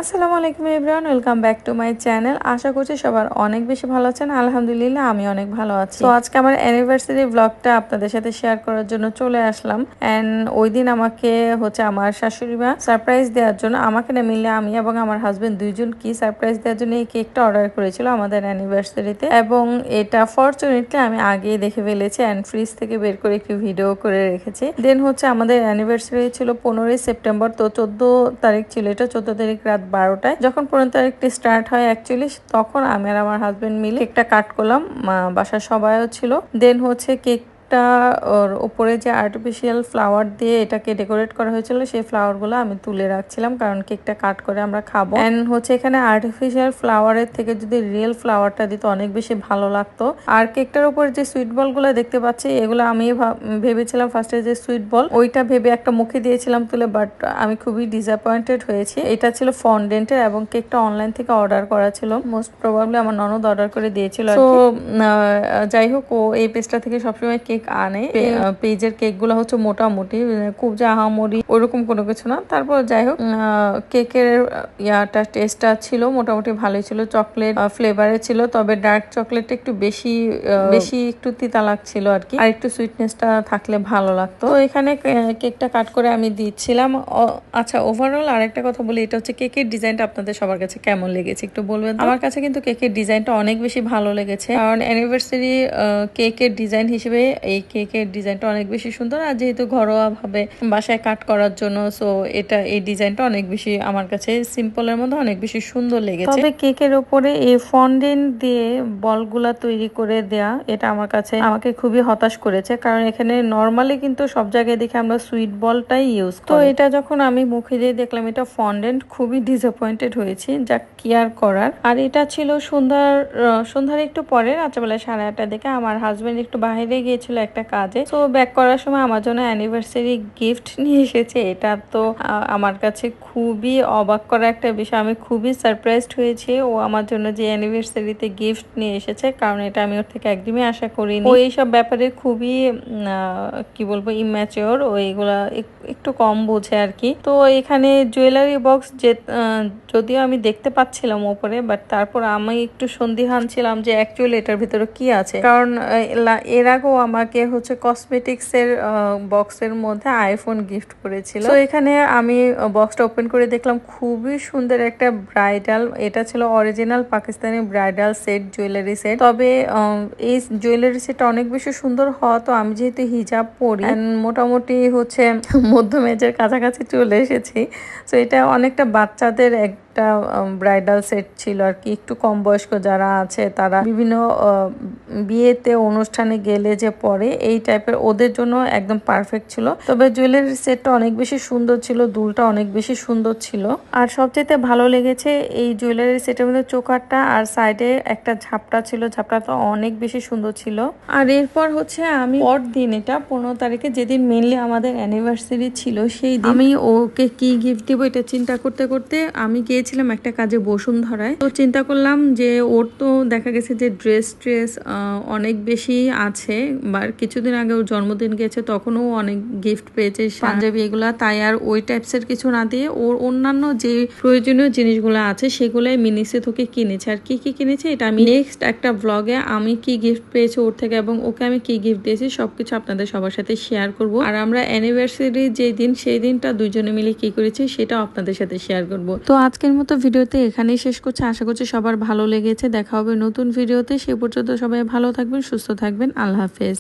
আসসালামু আলাইকুম everyone, welcome back to my channel. আশা করছি সবার অনেক বেশি ভালো আছেন। আলহামদুলিল্লাহ আমি অনেক ভালো আছি। তো আজকে আমার অ্যানিভার্সারি ব্লগটা আপনাদের সাথে শেয়ার করার জন্য চলে আসলাম। এন্ড ওই দিন আমাকে আমার শাশুড়ি মা সারপ্রাইজ দেওয়ার জন্য, আমাকে না মিলে আমি এবং আমার হাজবেন্ড দুইজন কি সারপ্রাইজ দেওয়ার জন্য এই কেকটা অর্ডার করেছিল আমাদের অ্যানিভার্সারিতে। এবং এটা ফরচুনেটলি আমি আগেই দেখে ফেলেছি এন্ড ফ্রিজ থেকে বের করে একটু ভিডিও করে রেখেছি। দেন আমাদের অ্যানিভার্সারি ছিল 15ই সেপ্টেম্বর। তো 14 তারিখ ছিল এটা, 14 তারিখ রাত 12টায়। যখন 15 তারিখটি স্টার্ট হয় অ্যাকচুয়ালি, তখন আমি আর আমার হাজবেন্ড মিলে কেকটা কাট করলাম। বাসার সবাইও ছিল। দেন কেক ওর উপরে যে আর্টিফিশিয়াল ফ্লাওয়ার দিয়ে এটাকে ডেকোরেট করা হয়েছিল, সেই ফ্লাওয়ার গুলো আমি তুলে রাখছিলাম কারণ কেকটা কাট করে আমরা খাবো। এন্ড এখানে আর্টিফিশিয়াল ফ্লাওয়ারের থেকে যদি রিয়েল ফ্লাওয়ারটা দিত অনেক বেশি ভালো লাগতো। আর কেকটার উপর যে সুইট বল গুলো দেখতে পাচ্ছি, এগুলো আমি ভেবেছিলাম ফার্স্টে যে সুইট বল, ওইটা ভেবে একটা মুখে দিয়েছিলাম তুলে, বাট আমি খুবই ডিসঅ্যাপয়েন্টেড হয়েছি। এটা ছিল ফন্ডেন্টের এবং কেকটা অনলাইন থেকে অর্ডার করা ছিল। মোস্ট প্রবাবলি আমার ননদ অর্ডার করে দিয়েছিল। তো যাই হোক, ও এই পেজটা থেকে সবসময় কেক আনে। পেজের কেক গুলো মোটামুটি, খুব যে আহামরি ওরকম কোনো কিছু না। তারপর যাই হোক, কেকের টেস্টটা ছিল মোটামুটি ভালোই ছিল। চকলেট ফ্লেভারের ছিল, তবে ডার্ক চকলেটটা একটু বেশি একটু তিতা লাগছিল আর কি। আর একটু সুইটনেসটা থাকলে ভালো লাগতো। তো এখানে কেকটা কাট করে আমি দিচ্ছিলাম। আচ্ছা, ওভারঅল আরেকটা কথা বলি, এটা কেকের ডিজাইনটা আপনাদের সবার কাছে কেমন লেগেছে একটু বলবেন। আমার কাছে কিন্তু কেকের ডিজাইনটা অনেক বেশি ভালো লেগেছে, কারণ অ্যানিভার্সারি কেকের ডিজাইন হিসেবে এই কেকের ডিজাইনটা অনেক বেশি সুন্দর। আর যেহেতু ঘরোয়া ভাবে বাসায় কাট করার জন্য, সো এই ডিজাইনটা অনেক বেশি আমার কাছে সিম্পলের মধ্যে অনেক বেশি সুন্দর লেগেছে। তবে কেকের উপরে এই ফন্ডেন্ট দিয়ে বলগুলা তৈরি করে দেয়া, এটা আমাকে খুবই হতাশ করেছে, কারণ এখানে নর্মালি কিন্তু সব জায়গায় দেখে আমরা সুইট বলটাই ইউজ করি। তো এটা যখন আমি মুখে দিয়ে দেখলাম এটা ফন্ডেন্ট, খুবই ডিসঅ্যাপয়েন্টেড হয়েছি। যা কেয়ার করার। আর এটা ছিল সন্ধ্যার একটু পরে, রাত্রেবেলা 8:30টার দিকে। আমার হাজবেন্ড একটু বাইরে গিয়েছিল একটা কাজে, তো ব্যাক করার সময় আমার জন্য অ্যানিভার্সারি গিফট নিয়ে এসেছে। এটা তো আমার কাছে খুবই অবাক করা একটা বিষয়। আমি খুবই সারপ্রাইজড হয়েছি ও আমার জন্য যে অ্যানিভার্সারিতে গিফট নিয়ে এসেছে, কারণ এটা আমি ওর থেকে একদমই আশা করিনি। ও এইসব ব্যাপারে খুবই কি বলবো, ইম্যাচিওর। ও এইগুলা একটু কম বোঝে আর কি। তো এখানে জুয়েলারি বক্স যদিও আমি দেখতে পাচ্ছিলাম উপরে, বাট তারপর আমি একটু সন্দিহান ছিলাম যে অ্যাকচুয়ালি এটার ভিতরে কি আছে, কারণ এর আগেও আমাকে কসমেটিক্স এর বক্সের মধ্যে আইফোন গিফট করেছিল। তো এখানে আমি বক্সটা ওপেন করে দেখলাম খুবই সুন্দর একটা ব্রাইডাল, এটা ছিল original Pakistani bridal set, jewellery set. তবে এই জুয়েলারি সেটটা অনেক বেশি সুন্দর হওয়া, তো আমি যেহেতু হিজাব পরি, মোটামুটি মধ্যম এজের কাছাকাছি চলে এসেছি। তো এটা অনেকটা বাচ্চাদের একটা ব্রাইডাল সেট ছিল আর কি। একটু কম বয়স্ক যারা আছে তারা বিভিন্ন বিয়েতে অনুষ্ঠানে গেলে যে পরে, এই টাইপের ওদের জন্য একদম পারফেক্ট ছিল। তবে জুয়েলারি সেটটা অনেক বেশি সুন্দর ছিল, দুলটা অনেক বেশি সুন্দর ছিল। আর সবচেয়ে ভালো লেগেছে এই জুয়েলারি সেটের মধ্যে চোকারটা আর সাইডে একটা ঝাপটা ছিল, ঝাপটাটা অনেক বেশি সুন্দর ছিল। আর এরপর আমি পরদিন, এটা 15 তারিখে, যেদিন মেনলি আমাদের অ্যানিভার্সারি ছিল, সেই দিন আমি ওকে কি গিফট দিব এটা চিন্তা করতে করতে আমি গিয়েছিলাম একটা কাজে বসুন্ধরায়। তো চিন্তা করলাম যে ওর তো দেখা গেছে যে ড্রেস অনেক বেশি আছে, বা কিছুদিন আগে ওর জন্মদিন গেছে, তখনও অনেক গিফট পেয়েছে, পাঞ্জাবি এগুলা। তাই আর ওই টাইপসের কিছু না দিয়ে ওর অন্যান্য যে প্রয়োজনীয় জিনিসগুলো আছে সেগুলাই মিনিসে থেকে কিনেছে। আর কি কি কিনেছে এটা আমি নেক্সট একটা ব্লগে আমি কি গিফট পেয়েছি ওর থেকে এবং ওকে আমি কি গিফট দিয়েছি সবকিছু আপনাদের সবার সাথে শেয়ার করব। আর আমরা অ্যানিভার্সারি যে দিন, সেই দিনটা দুইজনে মিলে কি করেছি সেটাও আপনাদের সাথে শেয়ার করব। তো আজকের মতো ভিডিওতে এখানেই শেষ করছি। আশা করছি সবার ভালো লেগেছে। দেখা হবে নতুন ভিডিওতে। সে পর্যন্ত সবাই ভালো থাকবেন, সুস্থ থাকবেন। আল্লাহ হাফেজ।